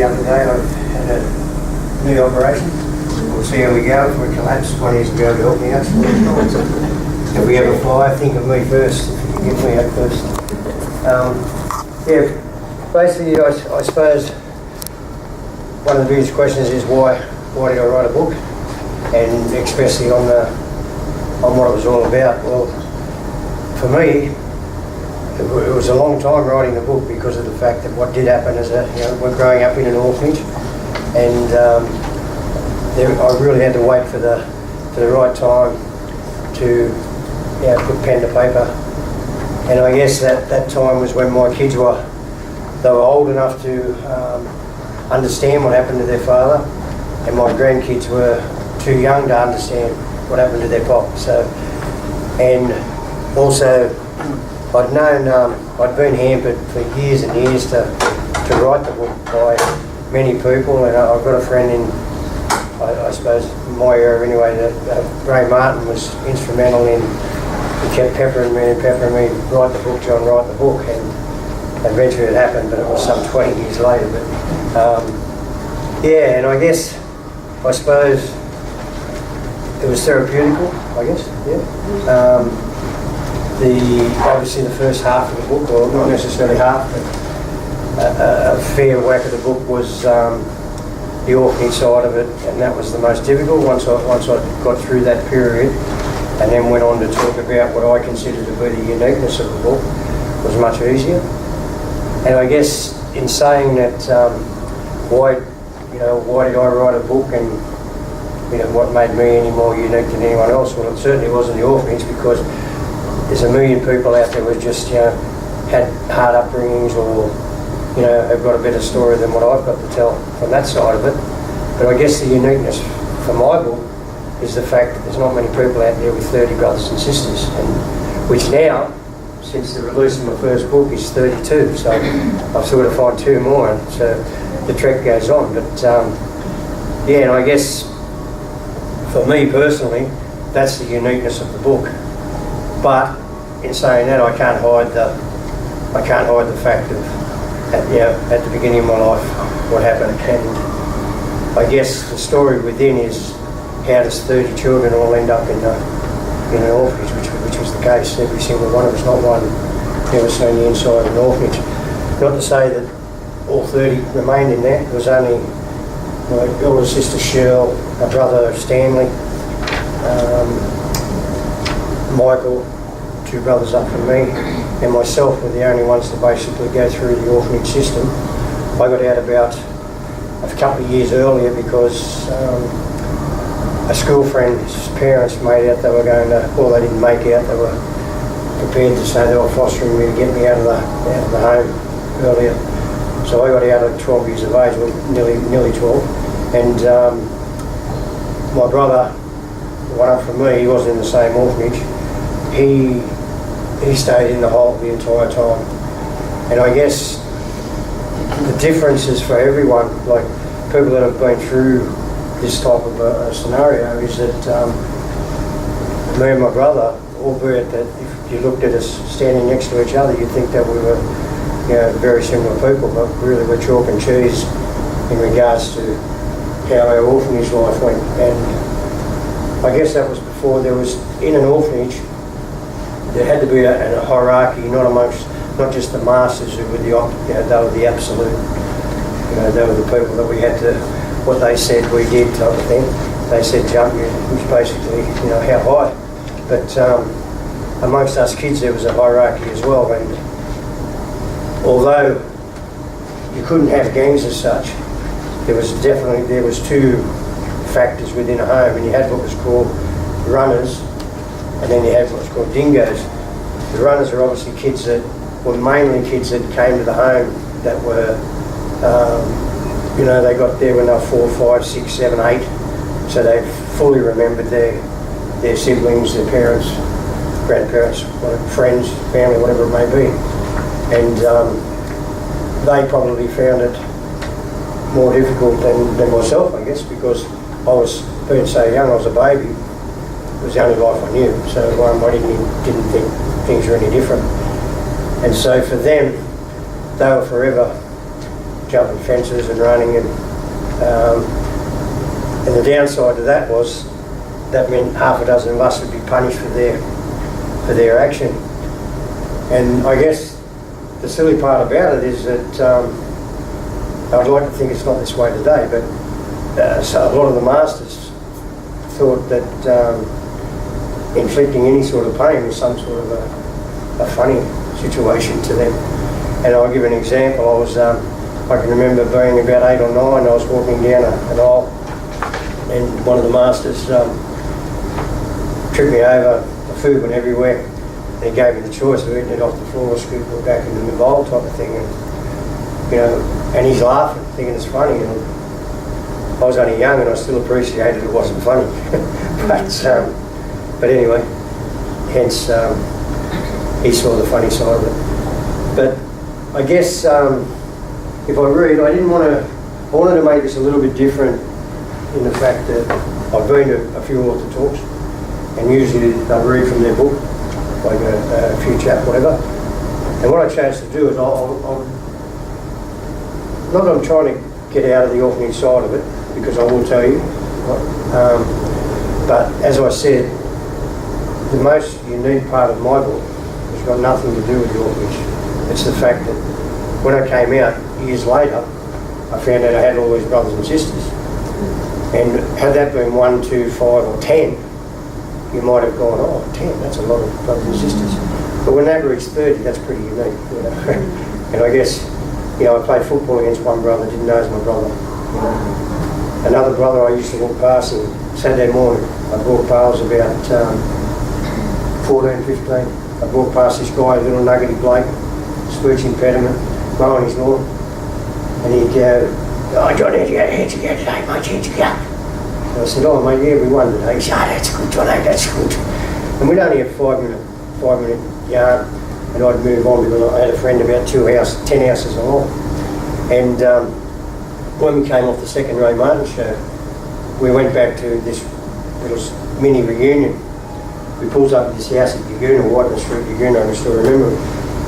the other day. I had a knee operation. We'll see how we go. If we collapse, one is to be able to help me out. If we ever fly, think of me first. If you get me out first. Basically, I suppose one of the biggest questions is why did I write a book, and especially on what it was all about. Well, for me, it was a long time writing the book because of the fact that what did happen as we're growing up in an orphanage, and I really had to wait for the right time to put pen to paper. And I guess that time was when my kids were old enough to understand what happened to their father, and my grandkids were too young to understand what happened to their pop. So, and also I'd been hampered for years and years to write the book by many people, and I've got a friend in, I suppose, in my area anyway, that Ray Martin was instrumental in. He kept peppering me, write the book, John, write the book, and eventually it happened, but it was some 20 years later. But and I guess, I suppose, it was therapeutical, I guess, obviously the first half of the book, or not necessarily half, but a fair whack of the book was the orphanage side of it, and that was the most difficult. Once I got through that period, and then went on to talk about what I consider to be the uniqueness of the book, was much easier. And I guess in saying that, why did I write a book, and what made me any more unique than anyone else? Well, it certainly wasn't the orphanage, because there's a million people out there who just had hard upbringings, or have got a better story than what I've got to tell from that side of it. But I guess the uniqueness for my book is the fact that there's not many people out there with 30 brothers and sisters, and which now, since the release of my first book, is 32. So I've sort of found 2 more, and so the trek goes on. But and I guess for me personally, that's the uniqueness of the book. But in saying that, I can't hide the fact of at the beginning of my life what happened. And I guess the story within is, how does 30 children all end up in an orphanage, which was the case. Every single one of us, not one never seen the inside of an orphanage. Not to say that all 30 remained in there. There was only my elder sister Cheryl, my brother Stanley, Michael, 2 brothers up from me, and myself were the only ones to basically go through the orphanage system. I got out about a couple of years earlier because a school friend's parents made out they were going to, well, they didn't make out, they were prepared to say they were fostering me to get me out of the home earlier. So I got out at 12 years of age, well, nearly 12, and my brother, the one up from me, he wasn't in the same orphanage. He stayed in the hole the entire time, and I guess the difference is for everyone, like people that have been through this type of a scenario, is that me and my brother, albeit that if you looked at us standing next to each other, you'd think that we were very similar people, but really we're chalk and cheese in regards to how our orphanage life went. And I guess that was before there was, in an orphanage, there had to be a hierarchy, not just the masters who were they were the absolute, they were the people that we had to, what they said we did type of thing. They said jump you, which basically, how high. But amongst us kids there was a hierarchy as well, and although you couldn't have gangs as such, there was 2 factors within a home, and you had what was called runners, and then you had what was called dingoes. The runners are obviously kids that were mainly kids that came to the home that were they got there when they were 4, 5, 6, 7, 8, so they fully remembered their siblings, their parents, grandparents, friends, family, whatever it may be. And they probably found it more difficult than myself, I guess, because I was being so young, I was a baby. It was the only life I knew, so I didn't think things were any different. And so for them, they were forever jumping fences and running, and the downside to that was that meant half a dozen of us would be punished for their action. And I guess the silly part about it is that I'd like to think it's not this way today, but so a lot of the masters thought that inflicting any sort of pain was some sort of a funny situation to them. And I'll give an example. I can remember being about 8 or 9, I was walking down an aisle, and one of the masters tripped me over, the food went everywhere, and he gave me the choice of eating it off the floor or scooping it back into the bowl type of thing. And, you know, and he's laughing, thinking it's funny, and I was only young and I still appreciated it wasn't funny. But anyway, hence he saw the funny side of it. But I guess if I read, I wanted to make this a little bit different in the fact that I've been to a few author talks, and usually they'll read from their book, like a few chap, whatever. And what I chose to do is not that I'm trying to get out of the orphanage side of it, because I will tell you, but as I said, the most unique part of my book has got nothing to do with the orphanage. It's the fact that when I came out years later, I found out I had all these brothers and sisters. And had that been 1, 2, 5 or 10, you might have gone, oh, 10, that's a lot of brothers and sisters. But when that reached 30, that's pretty unique, you know. And I guess, you know, I played football against one brother, didn't know he was my brother. You know. Another brother I used to walk past, and Saturday morning, I'd walk past about 14, 15. I'd walk past this guy, a little nuggety Blake, speech impediment, mowing his lawn. And he'd go, oh, John, how'd you go today, mate? How'd you go? And I said, oh, mate, yeah, we won today. He said, oh, that's good, John, that's good. And we'd only have 5-minute yarn, and I'd move on because I had a friend about 10 houses along. And when we came off the second Ray Martin show, we went back to this little mini reunion. We pulled up at this house at Yagoona, Whiteman Street, Yagoona, I still remember.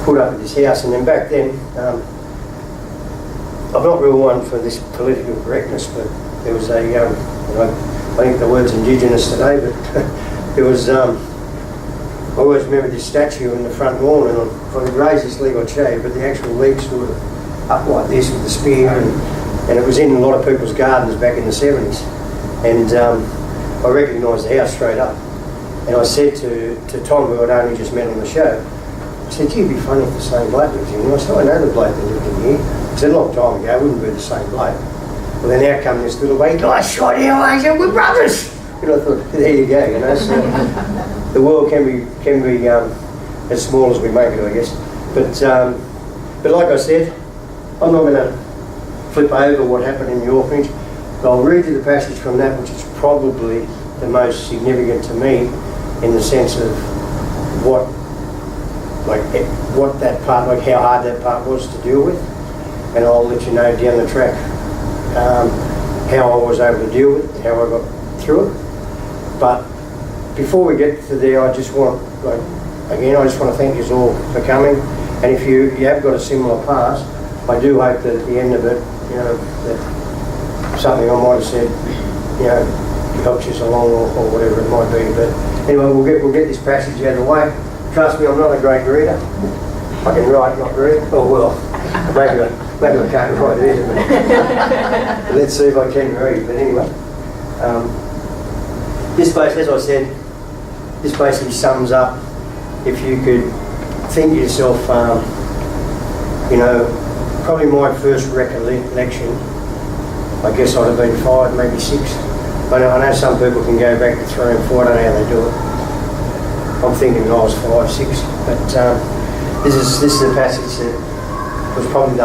Pulled up at this house, and then back then, I'm not real one for this political correctness, but there was I think the word's indigenous today, but there was, I always remember this statue in the front lawn, and if I could raise this leg I'd show you, but the actual legs were up like this with the spear, and it was in a lot of people's gardens back in the 70s. And I recognised the house straight up. And I said to Tom, who I'd only just met on the show, I said, gee, it'd be funny if the same bloke lived in here. I said, I know the bloke that lived in here. I said, a long time ago, it wouldn't be the same bloke. Well, then out come this little way, guys, shot here, I said, we're brothers. And I thought, there you go, you know. So the world can be as small as we make it, I guess. But like I said, I'm not going to flip over what happened in the orphanage, but I'll read you the passage from that, which is probably the most significant to me in the sense of what that part, like how hard that part was to deal with, and I'll let you know down the track how I was able to deal with it, how I got through it. But before we get to there, I just want to thank you all for coming, and if you have got a similar past, I do hope that at the end of it, you know, that something I might have said, you know, helps us along or whatever it might be. But anyway, we'll get this passage out of the way. Trust me, I'm not a great reader. I can write, not read. Oh well, maybe I can't write either. But let's see if I can read. But anyway, this place, as I said, this basically sums up. If you could think to yourself, you know, probably my first recollection, I guess I'd have been 5, maybe 6. I know some people can go back to 3 and 4, I don't know how they do it. I'm thinking I was 5, 6, but this is the passage that was probably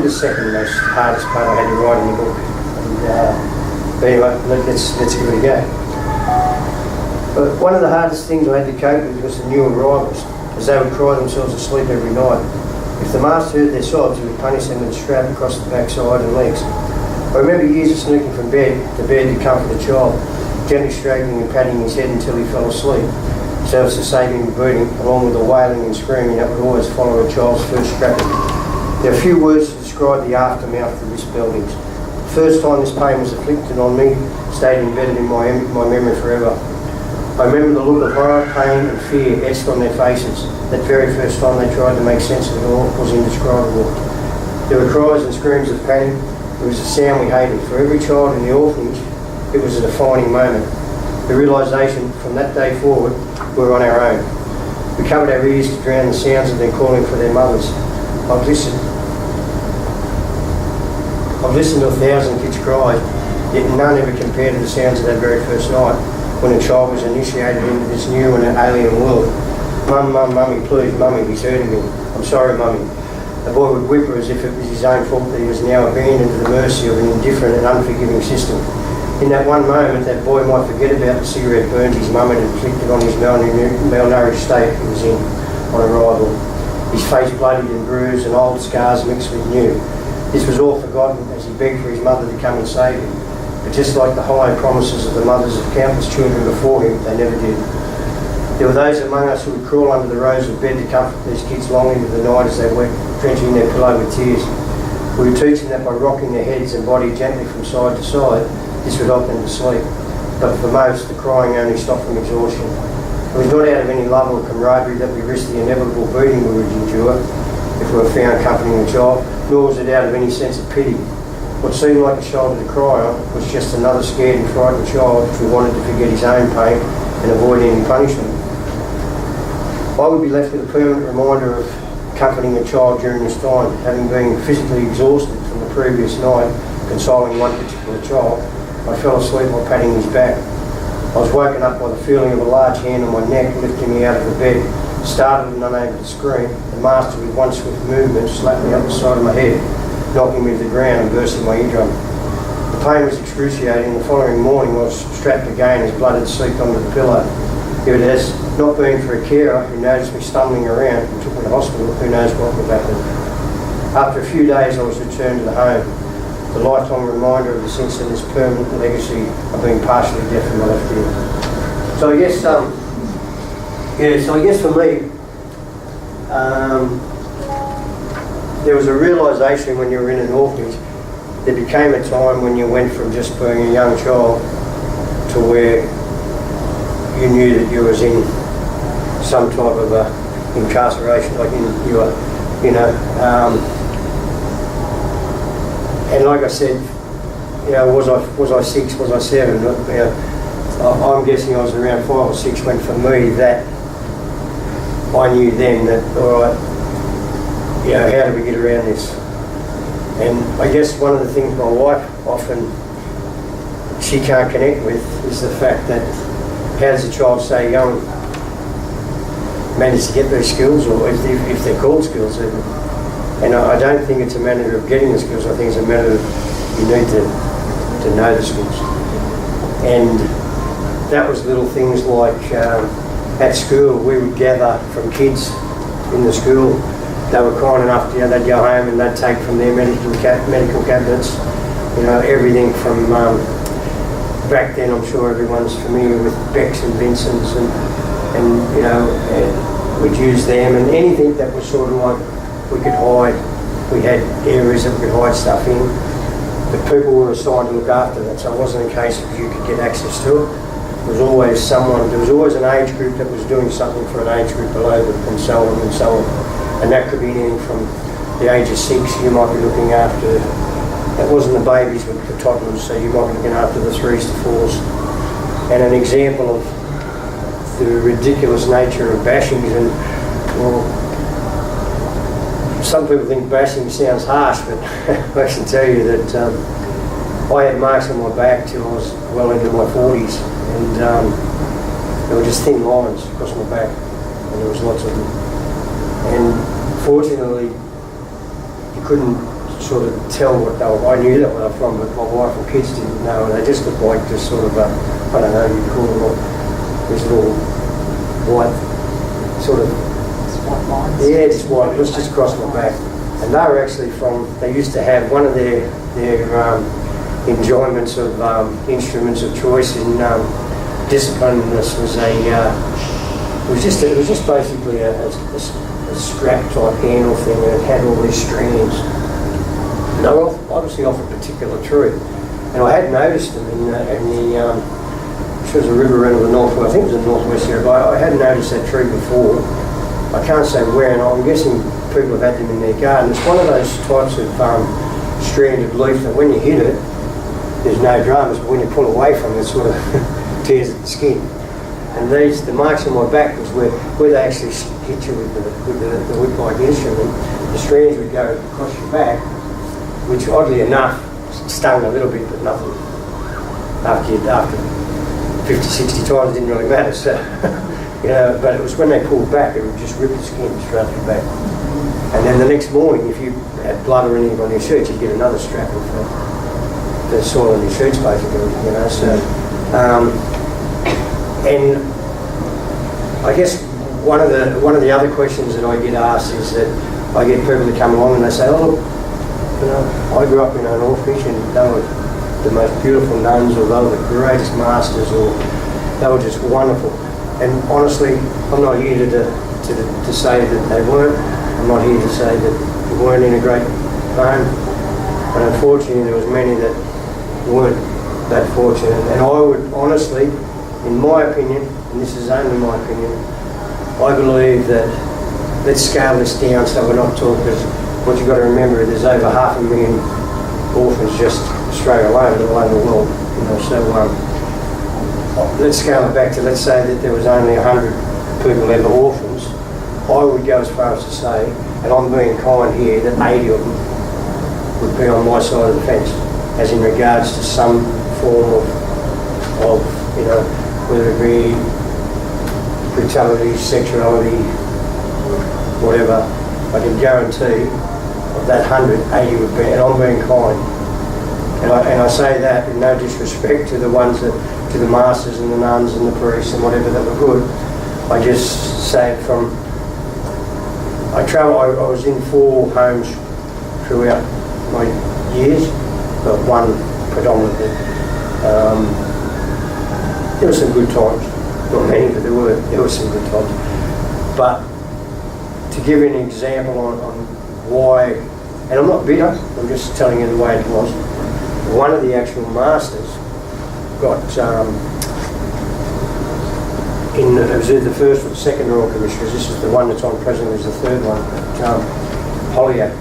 the second most hardest part I had to write in the book. And, but anyway, let's give it a go. But one of the hardest things I had to cope with was the new arrivals, as they would cry themselves asleep every night. If the master heard their sobs, he would punish them with a strap across the backside and legs. I remember years of sneaking from bed to comfort the child, gently stroking and patting his head until he fell asleep, so as to save him the bleeding, along with the wailing and screaming that would always follow a child's first strapping. There are few words to describe the aftermath of this Beldings. The first time this pain was inflicted on me stayed embedded in my memory forever. I remember the look of horror, pain and fear etched on their faces. That very first time they tried to make sense of it all was indescribable. There were cries and screams of panic. It was a sound we hated. For every child in the orphanage, it was a defining moment. The realisation from that day forward, we were on our own. We covered our ears to drown the sounds of them calling for their mothers. I've listened to 1,000 kids cry, yet none ever compared to the sounds of that very first night when a child was initiated into this new and alien world. Mum, mum, mummy, please, mummy, he's hurting me. I'm sorry, mummy. The boy would whimper as if it was his own fault that he was now abandoned to the mercy of an indifferent and unforgiving system. In that one moment, that boy might forget about the cigarette burns his mum had inflicted on his malnourished state he was in on arrival. His face bloodied and bruised and old scars mixed with new. This was all forgotten as he begged for his mother to come and save him. But just like the high promises of the mothers of countless children before him, they never did. There were those among us who would crawl under the rows of bed to comfort these kids long into the night as they went, drenching their pillow with tears. We would teach them that by rocking their heads and body gently from side to side, this would help them to sleep. But for most, the crying only stopped from exhaustion. It was not out of any love or camaraderie that we risked the inevitable beating we would endure if we were found comforting the child, nor was it out of any sense of pity. What seemed like a shoulder to cry on was just another scared and frightened child who wanted to forget his own pain and avoid any punishment. I would be left with a permanent reminder of comforting a child during this time, having been physically exhausted from the previous night consoling one particular child. I fell asleep while patting his back. I was woken up by the feeling of a large hand on my neck lifting me out of the bed. Startled and unable to scream, the master with one swift movement slapped me up the side of my head, knocking me to the ground and bursting my eardrum. The pain was excruciating. The following morning I was strapped again as blood had seeped onto the pillow. If it has not been for a carer who noticed me stumbling around and took me to hospital, who knows what would have happened. After a few days I was returned to the home. The lifetime reminder of this incident's permanent legacy of being partially deaf in my left ear. So I guess for me, there was a realisation when you were in an orphanage. There became a time when you went from just being a young child to where you knew that you was in some type of incarceration, like you were, you know. And like I said, you know, was I 6, was I 7? You know, I'm guessing I was around 5 or 6 when for me that I knew then that, all right, you know, how do we get around this? And I guess one of the things my wife often, she can't connect with is the fact that how does a child so young manage to get those skills, or if they're called skills even. And I don't think it's a matter of getting the skills, I think it's a matter of you need to know the skills. And that was little things like at school we would gather from kids in the school. They were kind enough, you know, they'd go home and they'd take from their medical cabinets, you know, everything from, back then I'm sure everyone's familiar with Becks and Vincent's and you know, and we'd use them, and anything that was sort of like we could hide. We had areas that we could hide stuff in, but people were assigned to look after that, so it wasn't a case of you could get access to it. There was always someone, there was always an age group that was doing something for an age group below them, and so on and so on. And that could be anything from the age of 6, you might be looking after, that wasn't the babies but the toddlers, so you might be looking after the 3s to 4s. And an example of the ridiculous nature of bashings, and well, some people think bashing sounds harsh, but I can tell you that I had marks on my back till I was well into my 40s, and there were just thin lines across my back, and there was lots of them. And fortunately, you couldn't sort of tell what they were. I knew that where they were from, but my wife and kids didn't know, and they just looked like just sort of I don't know, you'd call them like these little white sort of, yeah, just white, it was just across my back. And they were actually from, they used to have one of their enjoyments of instruments of choice in disciplining us was it was just basically a a strap type handle thing, and it had all these strands. And they were obviously off a particular tree. And I had noticed them in the which was a river around the northwest, I think it was the northwest area, but I had noticed that tree before. I can't say where, and I'm guessing people have had them in their garden. It's one of those types of stranded leaf that when you hit it, there's no dramas, but when you pull away from it, it sort of tears at the skin. And the marks on my back was where they actually hit you with the whip-like instrument. The strands would go across your back, which oddly enough stung a little bit, but nothing. After 50, 60 times, it didn't really matter. So, but it was when they pulled back, it would just rip the skin straight off your back. And then the next morning, if you had blood or anything on your shirts, you'd get another strap of the soil on your shirts, basically. So, and I guess one of the other questions that I get asked is that I get people that come along and they say, "Oh, look, I grew up in an orphanage and they were the most beautiful nuns, or they were the greatest masters, or they were just wonderful." And honestly, I'm not here to say that they weren't. I'm not here to say that they weren't in a great home. But unfortunately, there was many that weren't that fortunate. And I would honestly, in my opinion, and this is only my opinion, I believe that let's scale this down so we're not talking, because what you've got to remember is there's over 500,000 orphans just Australia alone, let alone the world. So let's scale it back to, let's say that there was only 100 people ever orphans. I would go as far as to say, and I'm being kind here, that 80 of them would be on my side of the fence, as in regards to some form of whether it be brutality, sexuality, whatever. I can guarantee of that 100, 80 would be, and I'm being kind. And I say that in no disrespect to the ones that, to the masters and the nuns and the priests and whatever that were good. I just say it from, I was in 4 homes throughout my years, but one predominantly. There were some good times, not many, but there were some good times. But to give you an example on why, and I'm not bitter, I'm just telling you the way it was. One of the actual masters got, it was either the first or the second Royal Commission, because this is the one that's on present, is the third one. Holyoake,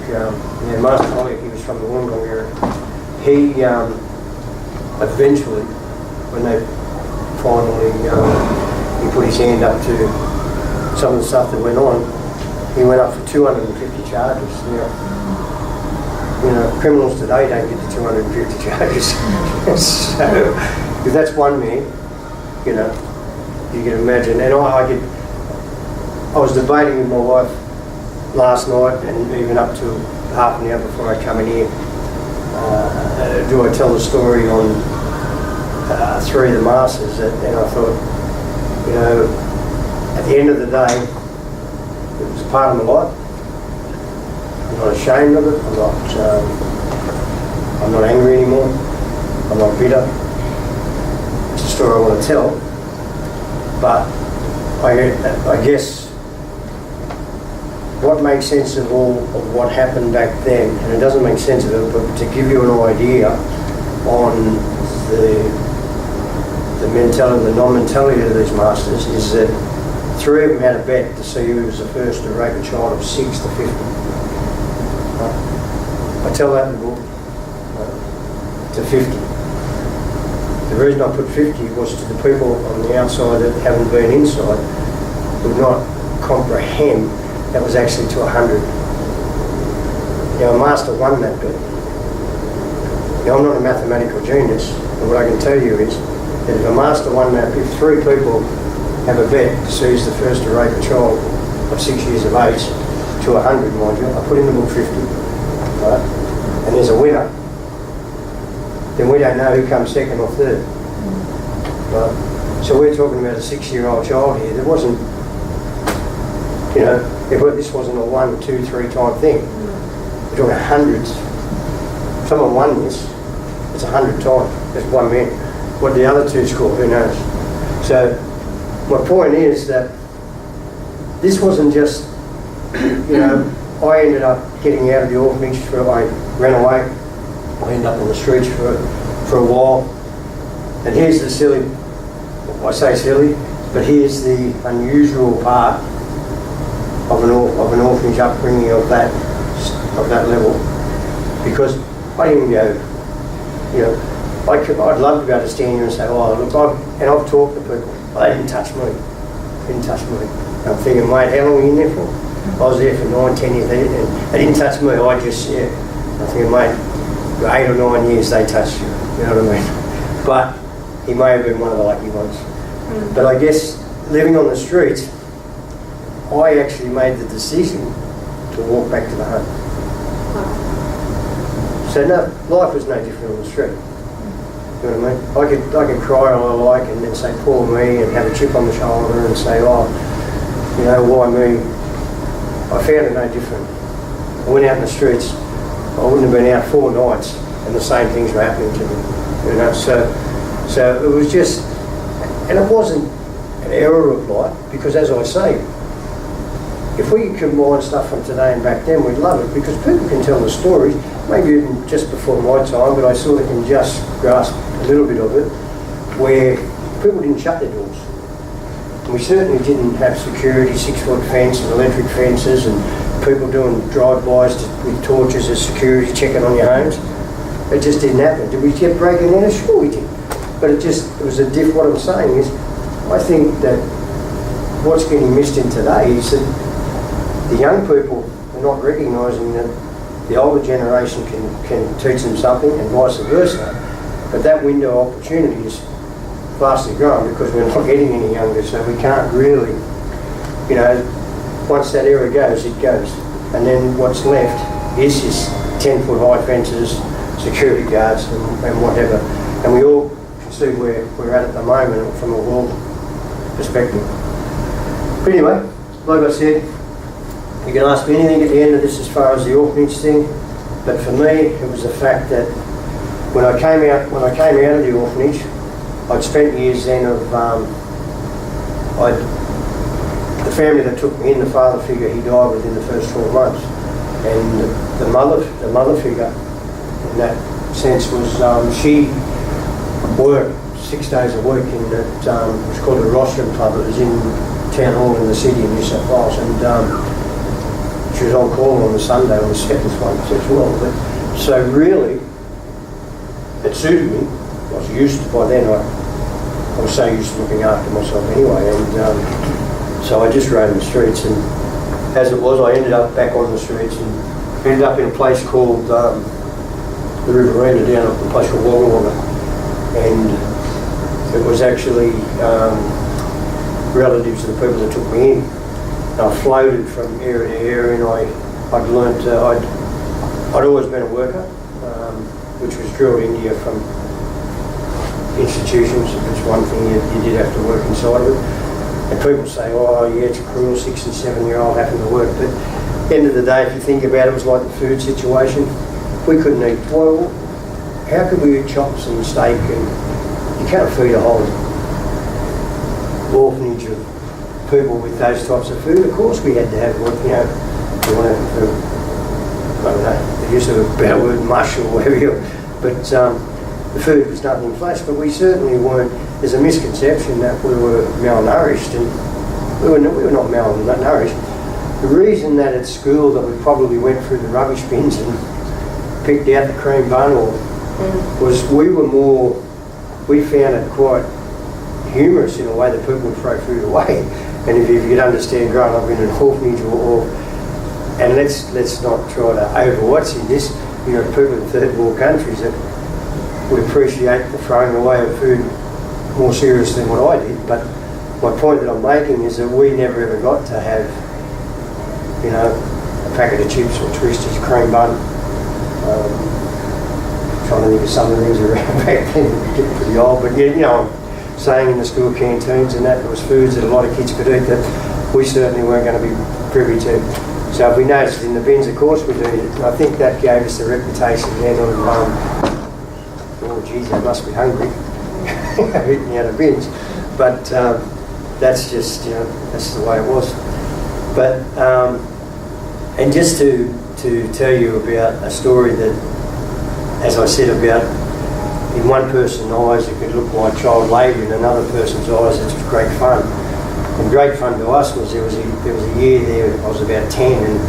Master Holyoake, he was from the Wollongong area. He eventually, when they finally he put his hand up to some of the stuff that went on, he went up for 250 charges. Criminals today don't get to 250 charges. So, if that's one man, you can imagine. And I was debating with my wife last night, and even up to half an hour before I come in here, do I tell the story on 3 of the masters? And I thought, at the end of the day, it was a part of my life. I'm not ashamed of it. I'm not angry anymore. I'm not bitter. It's a story I want to tell. But I guess what makes sense of all of what happened back then, and it doesn't make sense of it, but to give you an idea on the mentality, the non-mentality of these masters, is that 3 of them had a bet to see who was the first to rape a child of 6 to 50. I tell that in the book, to 50. The reason I put 50 was to the people on the outside that haven't been inside would not comprehend that was actually to 100. A master won that bet. I'm not a mathematical genius, but what I can tell you is that if a master won that, if 3 people have a bet to see who's the first to rape a child of 6 years of age, to 100, mind you, I put in the book 50, right? And there's a winner, then we don't know who comes second or third, right? So we're talking about a 6-year-old child here. There wasn't, this wasn't a 1, 2, 3 time thing. We're talking hundreds. If someone won this, it's 100 times. That's one man. What the other 2 scored, who knows? So my point is that this wasn't just you know, I ended up getting out of the orphanage. I ran away. I ended up on the streets for a while. And here's the silly, I say silly, but here's the unusual part of an orphanage upbringing of that level, because I didn't go, you know, I'd love to be able to stand here and say, oh look, I've talked to people, they didn't touch me. I'm thinking, mate, how long were you in there for? I was there for 9, 10 years, and they didn't touch me, I'm thinking, mate, for 8 or 9 years they touched you, you know what I mean? But he may have been one of the lucky ones. But I guess living on the streets, I actually made the decision to walk back to the home. So no, life was no different on the street. You know what I mean? I could cry all I like and then say, poor me, and have a chip on the shoulder and say, oh, you know, why me? I found it no different. I went out in the streets, I wouldn't have been out 4 nights and the same things were happening to me. You know, so it was just, and it wasn't an error of life, because as I say, if we could combine stuff from today and back then, we'd love it, because people can tell the stories, maybe even just before my time, but I sort of can just grasp a little bit of it, where people didn't shut their doors. And we certainly didn't have security, 6-foot fence and electric fences, and people doing drive-bys with torches as security checking on your homes. It just didn't happen. Did we get breaking in? Sure we did. But what I'm saying is, I think that what's getting missed in today is that the young people are not recognising that the older generation can teach them something, and vice versa. But that window of opportunity is vastly growing, because we're not getting any younger, so we can't really, you know, once that era goes, it goes. And then what's left is just 10-foot high fences, security guards and whatever. And we all can see where we're at the moment from a world perspective. But anyway, like I said, you can ask me anything at the end of this as far as the orphanage thing, but for me it was the fact that when I came out of the orphanage, I'd spent years then of the family that took me in, the father figure, he died within the first 12 months, and the mother figure in that sense was she worked 6 days a week in that it was called the Rostrum Club. It was in Town Hall in the city of New South Wales, and she was on call on the Sunday on the 7th one as well. But so really, it suited me. I was used to, by then I was so used to looking after myself anyway, and so I just roamed the streets, and as it was, I ended up back on the streets and ended up in a place called the Riverina, down at a place called Wagga Wagga, and it was actually relatives of the people that took me in. And I floated from area to area, and I'd learnt, I'd always been a worker, which was drilled into you from institutions. It's one thing you did have to work inside of it. And people say, oh yeah, it's cruel, 6 and 7-year-old having to work. But at the end of the day, if you think about it, it was like the food situation. We couldn't eat, well, how could we eat chops and steak? And you can't feed a whole orphanage of people with those types of food. Of course we had to have, you know, you want to, I don't know, they used to have a better word, mush or whatever, but the food was nothing flash, but we certainly weren't. There's a misconception that we were malnourished, and we were not malnourished. The reason that at school that we probably went through the rubbish bins and picked out the cream bun was we found it quite humorous in a way that people would throw food away. And if you could understand growing up in an orphanage and let's not try to overwatch in this, you know, people in third world countries that would appreciate the throwing away of food more serious than what I did. But my point that I'm making is that we never ever got to have, you know, a packet of chips or Twisties, cream bun. Trying to think of some of the things around back then that get pretty old, but you know, I'm saying in the school canteens and that there was foods that a lot of kids could eat that we certainly weren't going to be privy to. So if we noticed in the bins, of course we'd eat it. And I think that gave us the reputation then of, oh geez, they must be hungry, eating out of bins. But that's just, you know, that's the way it was. But And just to tell you about a story that, as I said, about in one person's eyes it could look like child labour, in another person's eyes it was great fun. And great fun to us was there was a year there, I was about 10, and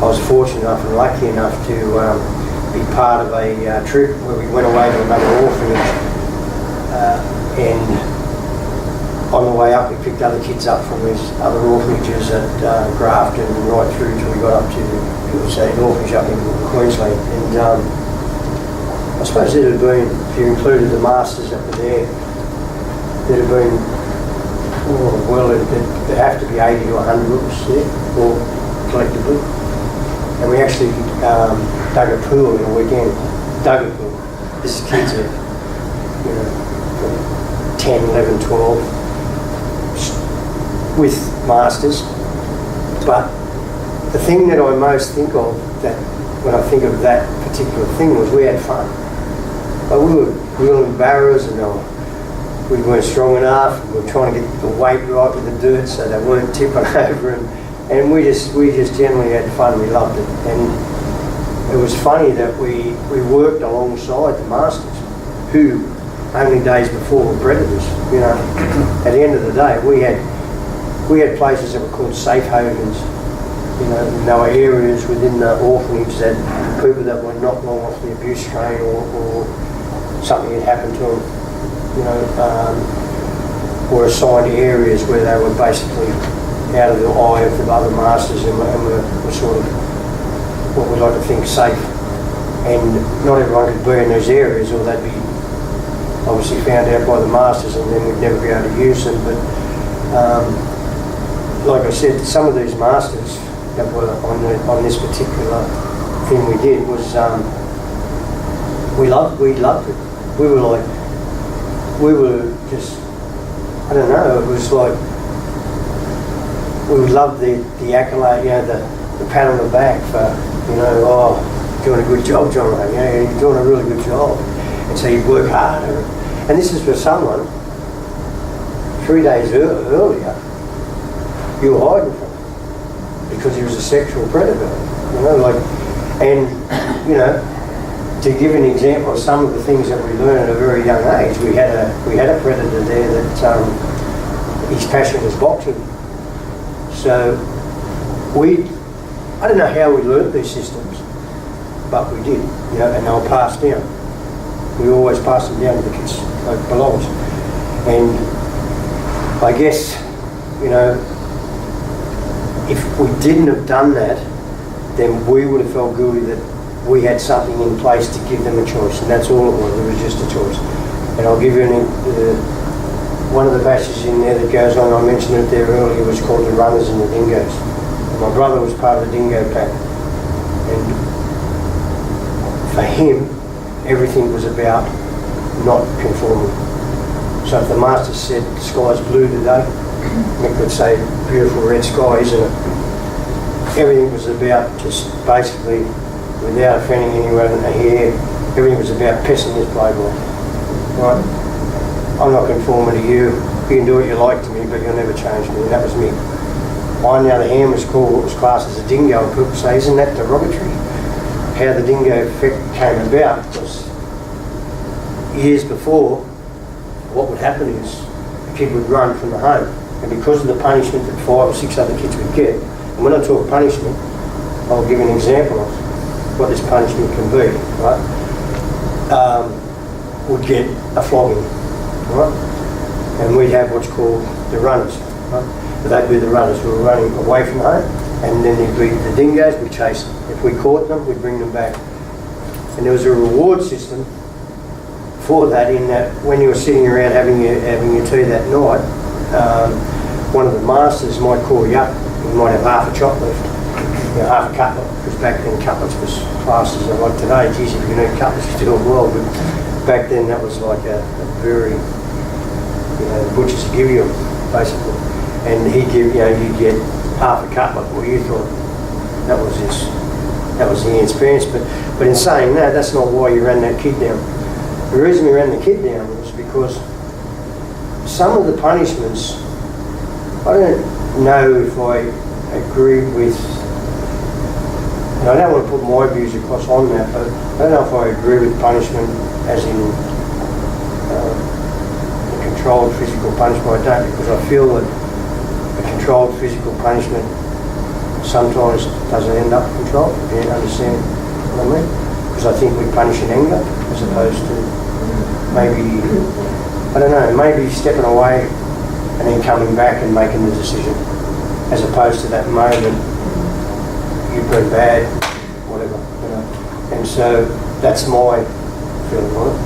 I was fortunate enough and lucky enough to be part of a trip where we went away to another orphanage, and on the way up we picked other kids up from these other orphanages at Grafton and right through till we got up to an orphanage up in Queensland. And I suppose there'd have been, if you included the masters that were there, there'd have been, there'd have to be 80 to 100 of us there, all collectively. And we actually dug a pool in a weekend. Dug a pool. This is kids of, 10, 11, 12, with masters. But the thing that I most think of, that when I think of that particular thing, was we had fun. But we were wheeling barrows and we weren't strong enough. We were trying to get the weight right with the dirt so they weren't tipping over, and we just generally had fun. We loved it. And it was funny that we worked alongside the masters, who only days before were predators. At the end of the day, we had places that were called safe havens. And there were areas within the orphanage that people that were not long off the abuse train or something had happened to them, were assigned areas where they were basically out of the eye of the other masters and were sort of what we like to think safe. And not everyone could be in those areas, or they'd be obviously found out by the masters, and then we'd never be able to use them. But like I said, some of these masters that were on this particular thing we did was we loved it. We were just, I don't know, it was like we loved the accolade, the pat on the back for, doing a good job, John. You're doing a really good job. And so you work harder. And this is for someone 3 days earlier you were hiding from because he was a sexual predator. To give an example of some of the things that we learn at a very young age, we had a predator there that his passion was boxing. So I don't know how we learned these systems, but we did, and they were passed down. We always passed them down to the kids like below us. And I guess, if we didn't have done that, then we would have felt guilty that we had something in place to give them a choice, and that's all it was. It was just a choice. And I'll give you one of the passages in there that goes on. I mentioned it there earlier. It was called The Runners and the Dingoes. And my brother was part of the dingo pack, and for him, everything was about not conforming. So if the master said the sky's blue today, Mick would say beautiful red sky, isn't it? Everything was about just basically, without offending anyone here, everything was about pissing this playboy. Right? I'm not conforming to you. You can do what you like to me, but you'll never change me. And that was me. I, on the other hand, was classed as a dingo, and people say, isn't that derogatory? How the dingo effect came about was years before, what would happen is a kid would run from the home, and because of the punishment that 5 or 6 other kids would get, and when I talk punishment, I'll give an example of what this punishment can be, right? Would get a flogging, right? And we'd have what's called the runners, right? But they'd be the runners who were running away from home, and then there'd be the dingoes, we'd chase them. If we caught them, we'd bring them back. And there was a reward system for that, in that when you were sitting around having your tea that night, one of the masters might call you up. You might have half a chop left, half a cutlet, because back then cutlets was classed as like today. Geez, if you can eat cutlets, you're doing well. But back then that was like a very, the butchers would give you them, basically, and he'd give, you'd get half a cutlet. Well, you thought that was the experience. But in saying that, that's not why you ran that kid down. The reason we ran the kid down was because some of the punishments, I don't know if I agreed with And I don't want to put my views across on that, but I don't know if I agree with punishment as in the controlled physical punishment. I don't, because I feel that a controlled physical punishment sometimes doesn't end up controlled, if you understand what I mean. Because I think we punish in anger as opposed to maybe, I don't know, maybe stepping away and then coming back and making the decision, as opposed to that moment, you've been bad, whatever, you know. And so that's my feeling on it.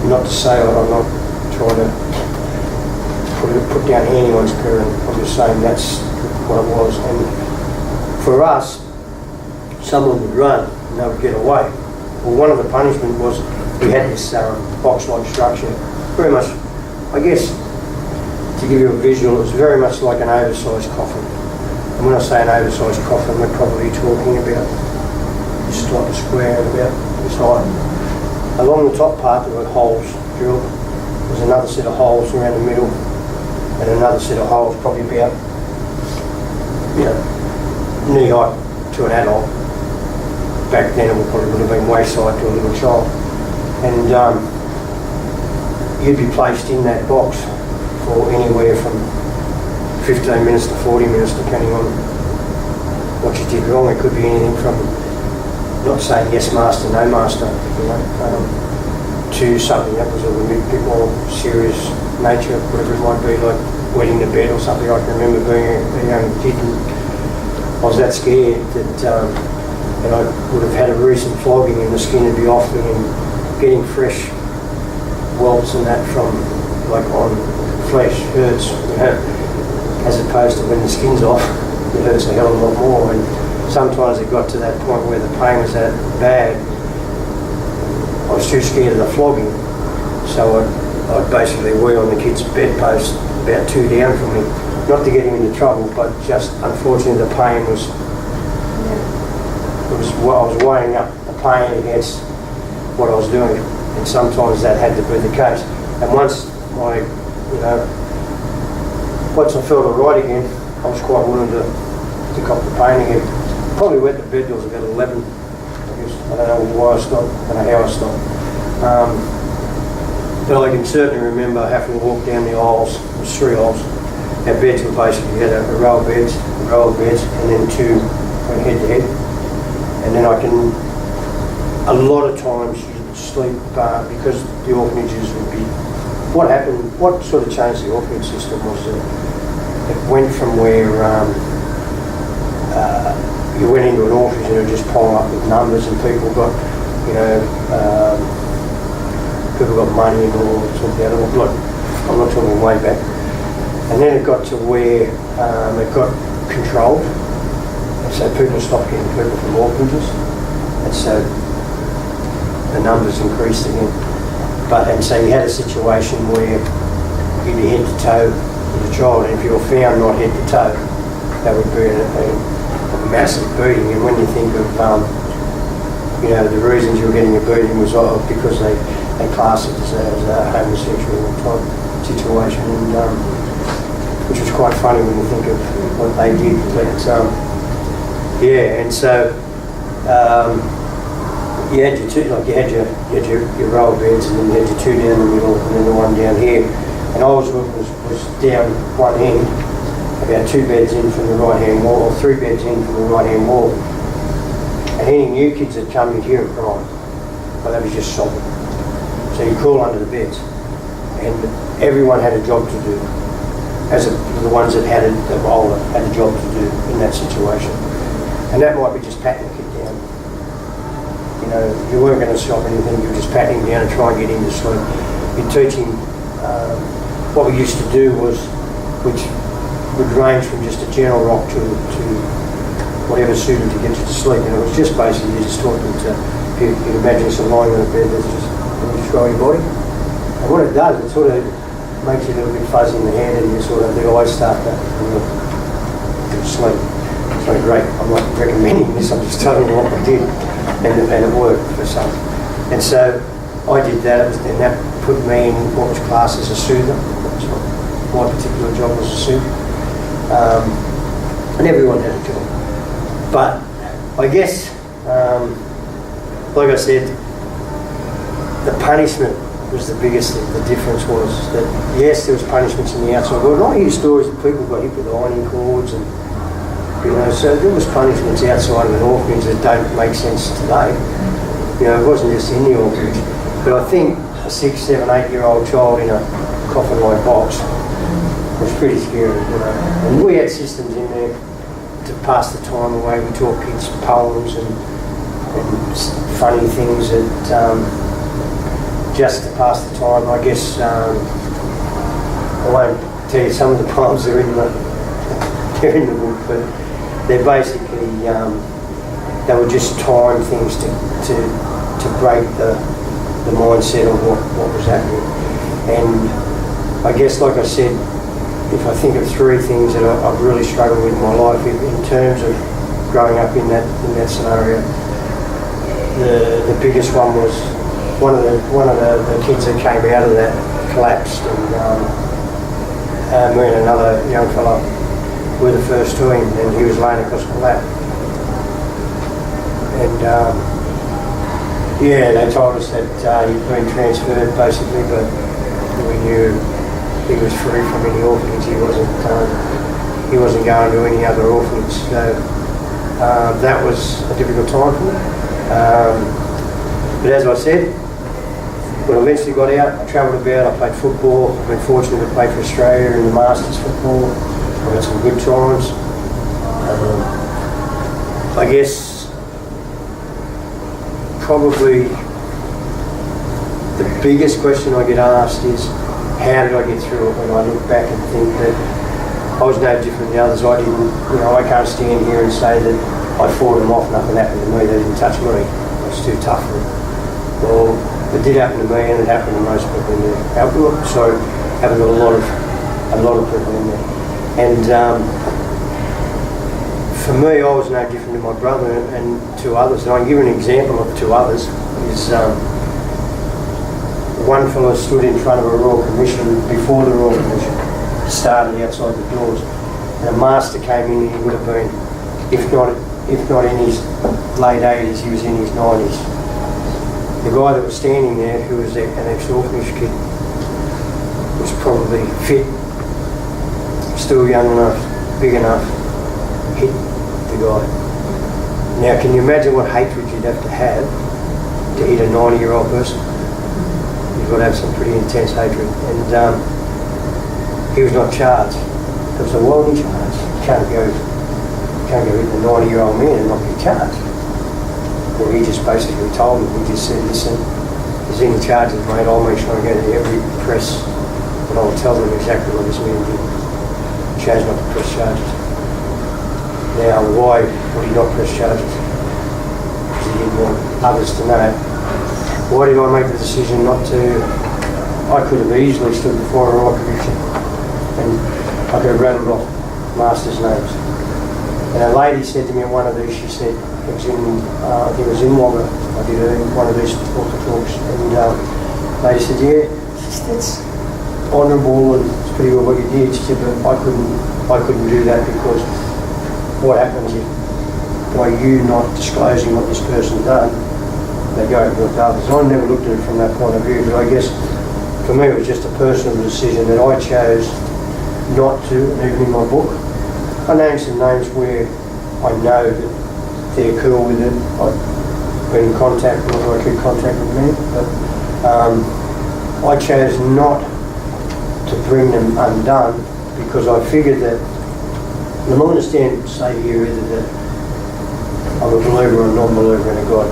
Not to say I'm not trying to put down anyone's parent, I'm just saying that's what it was. And for us, someone would run and they would get away. Well, one of the punishment was we had this box-like structure, very much, I guess, to give you a visual, it was very much like an oversized coffin. And when I say an oversized coffin, we're probably talking about just like a square, about this height. Along the top part, there were holes drilled. There's another set of holes around the middle, and another set of holes probably about, you know, knee height to an adult. Back then, it probably would have been waist height to a little child. And you'd be placed in that box for anywhere from 15 minutes to 40 minutes, depending on what you did wrong. It could be anything from not saying yes master, no master, you know, to something that was of a bit more serious nature, whatever it might be, like wetting the bed or something. I can remember being a young kid and I was that scared that I would have had a recent flogging and the skin would be off me, and getting fresh welts and that from like on flesh hurts, you know, as opposed to when the skin's off, it hurts a hell of a lot more. And sometimes it got to that point where the pain was that bad, I was too scared of the flogging, so I'd basically wee on the kid's bedpost about 2 down from me, not to get him into trouble, but just unfortunately the pain was, I was weighing up the pain against what I was doing, and sometimes that had to be the case. And once I felt alright again, I was quite willing to cop the pain again. Probably wet the bed, there was about 11, I guess. I don't know why I stopped, I don't know how I stopped. But I can certainly remember having to walk down the aisles. There was 3 aisles. Our beds were basically, you had a row of beds, and then 2 went head to head. And then a lot of times you'd sleep because the orphanages would be, what sort of changed the orphanage system was that it went from where you went into an orphanage and it would just pile up with numbers and people got, people got money and all sorts of the other, I'm not talking way back. And then it got to where it got controlled. And so people stopped getting people from orphanages. And so the numbers increased again. And so you had a situation where you'd be head to toe with a child, and if you were found not head to toe, that would be a massive beating. And when you think of, the reasons you were getting a beating was because they classed it as a homosexual type situation, and which was quite funny when you think of what they did. But and so you had your two, you had your row of beds, and then you had your 2 down the middle, and then the 1 down here. And I was down one end, about 2 beds in from the right-hand wall, or 3 beds in from the right-hand wall. And any new kids that come in here and cry, well, they was just sobbing. So you crawl under the beds, and everyone had a job to do. The ones that were older had a job to do in that situation. And that might be just patting the kid down. You weren't going to stop anything, you were just patting him down and try and get him to sleep. You're teaching, what we used to do was, which would range from just a general rock to whatever suited to get you to sleep. And it was just basically you just taught them to, if you imagine yourself lying on a bed, just throw your body. And what it does, it sort of makes you a little bit fuzzy in the head, and you sort of, the eyes start to sleep. It's not great. I'm not recommending this, I'm just telling you what we did. And it worked for some. And so I did that, and that put me in what was classed as a soother. That's what my particular job was, a soother. And everyone had a job. But I guess, like I said, the punishment was the biggest thing. The difference was that, yes, there was punishments in the outside world. And I hear stories that people got hit with ironing cords and, so there was punishments outside of an orphanage that don't make sense today. It wasn't just in the orphanage. But I think a 6, 7, 8-year-old child in a coffin-like box was pretty scary, And we had systems in there to pass the time away. We taught kids poems and funny things that just to pass the time. I guess I won't tell you some of the poems that are in the book, but they're basically they were just time things to break the mindset of what was happening. And I guess, like I said, if I think of 3 things that I've really struggled with in my life in terms of growing up in that scenario, the biggest one was one of the kids that came out of that collapsed, and me and another young fella were the first to him, and he was laying across the lap. And they told us that he'd been transferred basically, but we knew he was free from any orphanage. He wasn't going to any other orphanage. So that was a difficult time for me. But as I said, when I eventually got out, I travelled about, I played football. I've been fortunate to play for Australia in the Masters football. I've had some good times. I guess probably the biggest question I get asked is, how did I get through it? When I look back and think that I was no different than the others. I didn't, I can't stand here and say that I fought them off, nothing happened to me, they didn't touch me. I was too tough for them. Well, it did happen to me, and it happened to most people in there. So it happened to a lot of people in there. And for me, I was no different to my brother and 2 others. And I can give an example of 2 others. Is one fellow stood in front of a Royal Commission before the Royal Commission started outside the doors. And a master came in, and he would have been, if not in his late 80s, he was in his 90s. The guy that was standing there, who was an ex-orphanage kid, was probably fit, still young enough, big enough, hit the guy. Now, can you imagine what hatred you'd have to hit a 90-year-old person? You've got to have some pretty intense hatred. And he was not charged. Because so why would he charge? You can't go hit a 90-year-old man and not be charged. Well, he just basically told me, he just said, listen, if there's any charges made, I'll make sure I go to every press and I'll tell them exactly what this man did. He chose not to press charges. Now, why would he not press charges? Because he didn't want others to know. Why did I make the decision not to? I could have easily stood before a Royal Commission and I could have rattled off masters' names. And a lady said to me at one of these, she said, I think it was in Wagga, I did one of these talks, and the lady said, yeah, that's honourable and it's pretty good what you did. She said, but I couldn't do that because what happens if, by you not disclosing what this person's done, they go and do it to others. I never looked at it from that point of view, but I guess for me it was just a personal decision that I chose not to, and even in my book, I named some names where I know that they're cool with it. I've been in contact with them, or I keep contact with me, but I chose not to bring them undone because I figured that, and I'm not going to stand and say to you either that I'm a believer or a non-believer in a God.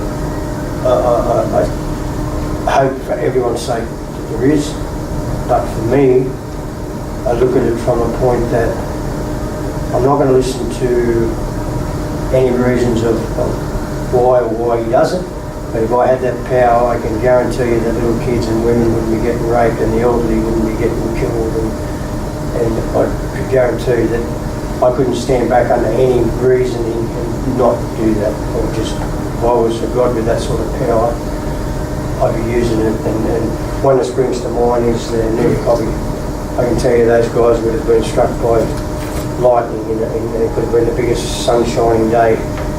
I hope for everyone's sake that there is, but for me, I look at it from a point that I'm not going to listen to any reasons of why he doesn't, but if I had that power, I can guarantee you that little kids and women wouldn't be getting raped and the elderly wouldn't be getting killed, and I could guarantee that I couldn't stand back under any reasoning and not do that, or just, if I was a God with that sort of power, I'd be using it. And one that springs to mind is the New Copy. I can tell you those guys would have been struck by lightning, and it could have been the biggest sun shining day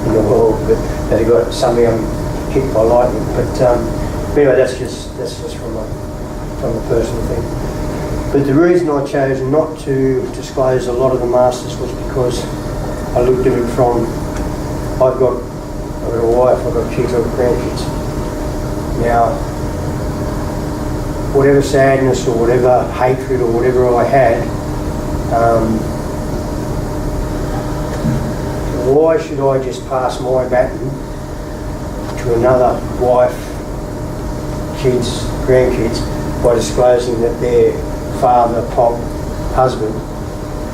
in the world, but that got somehow hit by lightning. But anyway, that's just from the personal thing. But the reason I chose not to disclose a lot of the masters was because I looked at it from, I've got a wife, I've got kids, I've got grandkids. Now, whatever sadness or whatever hatred or whatever I had, why should I just pass my baton to another wife, kids, grandkids, by disclosing that their father, pop, husband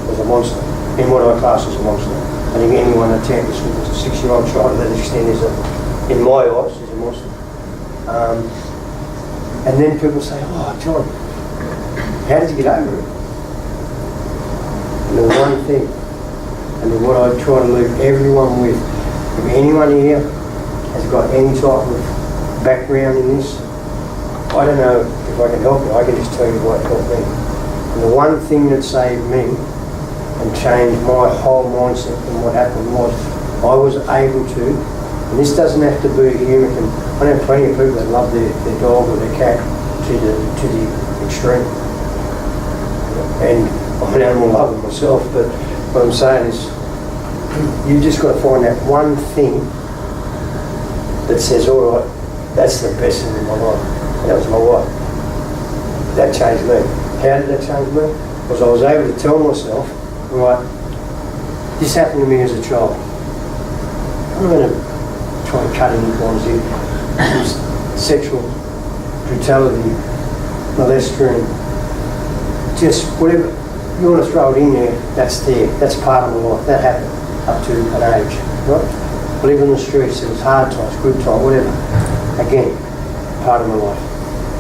was a monster, in what I class as a monster. I think anyone attempts with a 6-year-old child to that extent is, in my eyes, is a monster. And then people say, oh, John, how did you get over it? And the one thing, and then what I try to leave everyone with, if anyone here has got any type of background in this, I don't know if I can help you, I can just tell you what helped me. And the one thing that saved me and changed my whole mindset and what happened was I was able to, and this doesn't have to be a human, and I know plenty of people that love their dog or their cat to the extreme. And I'm an animal lover myself, but what I'm saying is you just got to find that one thing that says, all right, that's the best thing in my life. And that was my wife. That changed me. How did that change me? Because I was able to tell myself, right, this happened to me as a child. I'm not going to try and cut any corners here. Sexual brutality, molesting, just whatever you want to throw it in there, that's there. That's part of my life. That happened up to an age, right? Living on the streets, it was hard times, good times, whatever. Again, part of my life.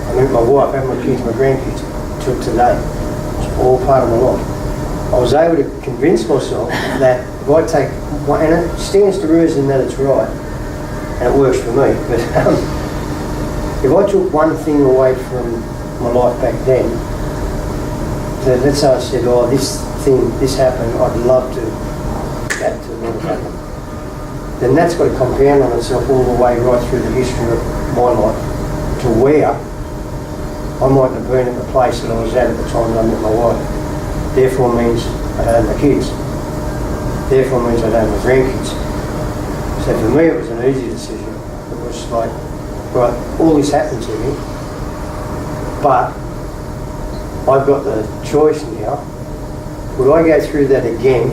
I met my wife, having my kids, my grandkids, till today. It's all part of my life. I was able to convince myself that if I take one, and it stands to reason that it's right, and it works for me, but if I took one thing away from my life back then, so let's say I said, oh, this happened, I'd love that to never happen. Then that's got to compound on itself all the way right through the history of my life to where I mightn't have been at the place that I was at the time that I met my wife. Therefore means I don't have my kids. Therefore means I don't have my grandkids. So for me it was an easy decision. It was like, right, all this happened to me, but I've got the choice now. Would I go through that again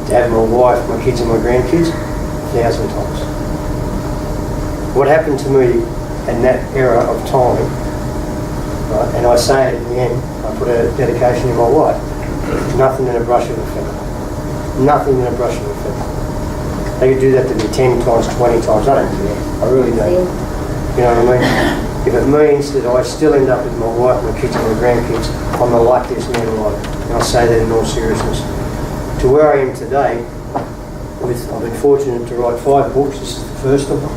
to have my wife, my kids and my grandkids? 1,000 times. What happened to me in that era of time, right, and I say it in the end, I put a dedication in my wife, nothing in a brush of a feather. Nothing in a brush of a feather. They could do that to me 10 times, 20 times, I don't care. I really don't. You know what I mean? If it means that I still end up with my wife, my kids and my grandkids, I'm the luckiest man alive. And I say that in all seriousness. To where I am today, I've been fortunate to write 5 books. This is the first of them.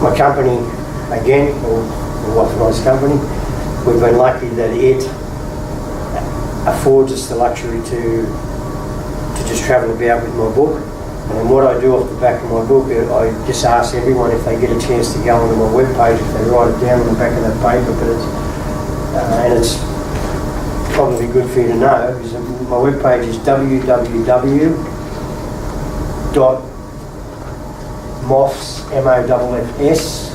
My company, again, or my wife and I's company, we've been lucky that it affords us the luxury to just travel about with my book. And what I do off the back of my book, I just ask everyone if they get a chance to go onto my webpage, if they write it down on the back of that paper. But it's probably good for you to know, is my webpage is www.moffs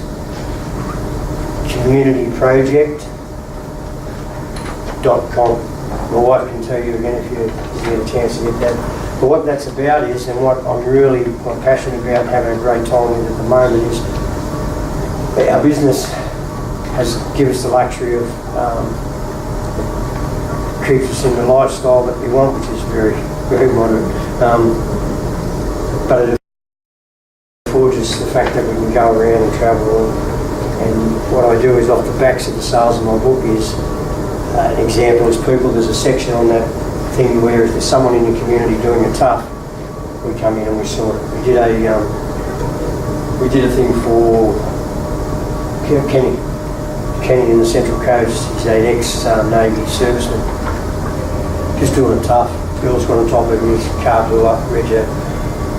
communityproject.com. My wife can tell you again if you get a chance to get that. But what that's about is, and what I'm really quite passionate about and having a great time with at the moment is, our business has given us the luxury of keeps us in the lifestyle that we want, which is very, very moderate. But it affords us the fact that we can go around and travel. And what I do is, off the backs of the sales of my book is, an example is people, there's a section on that thing where if there's someone in the community doing it tough, we come in and we sort it. We did a thing for Kenny in the Central Coast. He's an ex-Navy serviceman. Just doing it tough. Girls got on top of him, his car blew up, Reg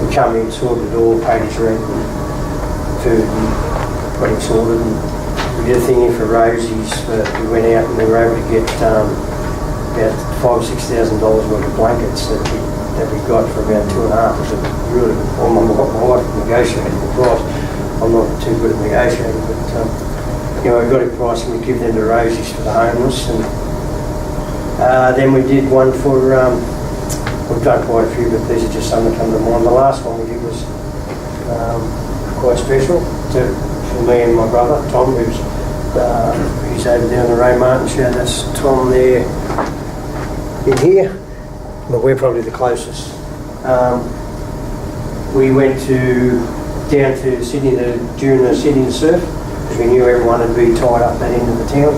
we come in, sorted it all, paid his rent and food and got him sorted. And we did a thing here for Rosie's. We went out and we were able to get about $5,000 or $6,000 worth of blankets that we got for about 2.5. It was a really good. Well, my wife negotiated the price. I'm not too good at negotiating, but we got a price and we give them to Rosie's for the homeless. And then we did one for. We've done quite a few, but these are just some that come to mind. The last one we did was quite special for me and my brother, Tom, who's over there on the Ray Martin show. That's Tom there in here. But we're probably the closest. We went down to Sydney during the Sydney surf, because we knew everyone would be tied up that end of the town.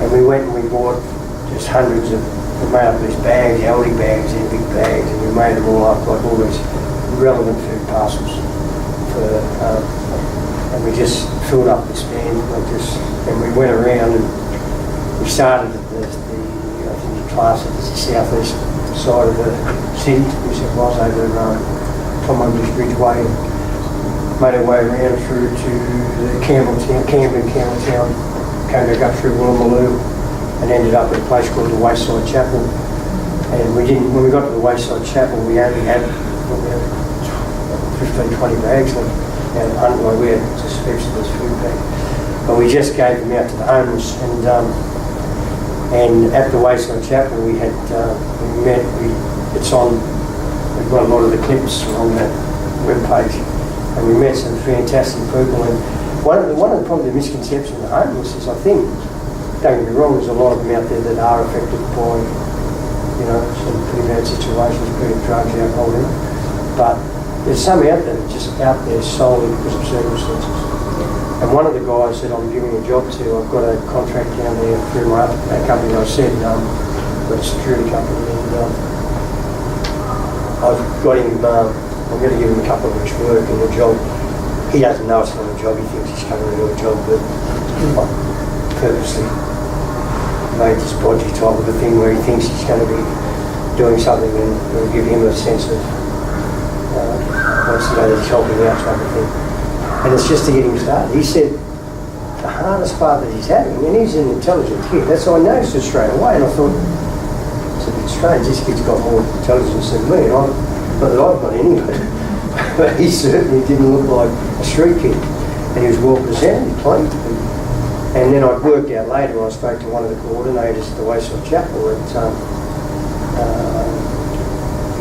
And we went and we bought just hundreds of. We made up these bags, Aldi bags, and big bags, and we made them all up like all these relevant food parcels. And we just filled up this van, and we went around and we started at the I think the class at the southeast side of the city, which it was over Tom English Bridge Way, and made our way around through to the Campbelltown, came back up through Woolloomooloo, and ended up at a place called the Wayside Chapel. And when we got to the Wayside Chapel, we only had 15, 20 bags left. And we had just heaps of this food bags. But we just gave them out to the homeless. And at the Wayside Chapel, we've got a lot of the clips on that webpage. And we met some fantastic people. And one of the probably the misconceptions of the homeless is, I think, don't get me wrong, there's a lot of them out there that are affected by, some pretty bad situations, pretty drugs, alcohol, but there's some out there that are just out there solely because of circumstances. And one of the guys that I'm giving a job to, I've got a contract down there through my company, I said, got a security company, and I've got him, I'm going to give him a couple of weeks' work in a job. He doesn't know it's not a job, he thinks he's coming to do a job, but I purposely made this bodgy type of a thing where he thinks he's going to be doing something, and we'll give him a sense of wants to know that he's helping out type of thing. And it's just to get him started. He said the hardest part that he's having, and he's an intelligent kid, that's how I noticed it straight away, and I thought, it's a bit strange, this kid's got more intelligence than me, and not that I've got any, but he certainly didn't look like a street kid, and he was well presented, he played. And then I worked out later when I spoke to one of the coordinators at the Wayside Chapel that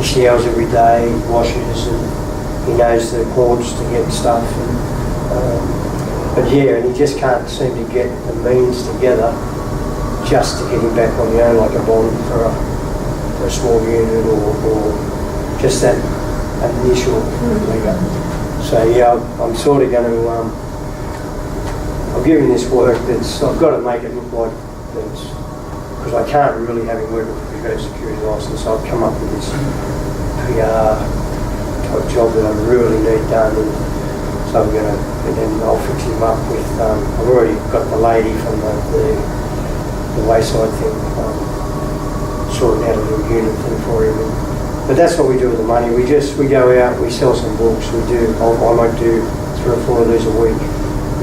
he showers every day, washes, and he knows the cords to get stuff. And he just can't seem to get the means together just to get him back on the own, like a bond for a small unit or just that initial leg up. So yeah, I'm sort of going to. I'm giving this work I've got to make it look like things, because I can't really have him working for the security licence, so I've come up with this PR type job that I really need done, and so I'm going to, and then I'll fix him up with, I've already got the lady from the Wayside thing, sorting out a little unit thing for him, but that's what we do with the money. We go out, we sell some books, I might do 3 or 4 of these a week.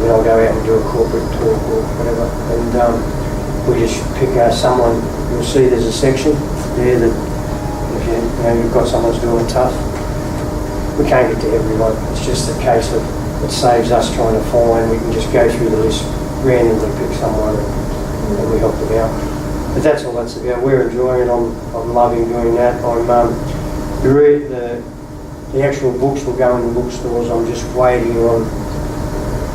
Then I'll go out and do a corporate talk or whatever, and we just pick someone. You'll see there's a section there that if you've got someone who's doing tough, we can't get to everyone. It's just a case of it saves us trying to find. We can just go through the list, randomly pick someone, and we help them out. But that's all that's about. We're enjoying it. I'm loving doing that. The actual books will go in the bookstores. I'm just waiting on.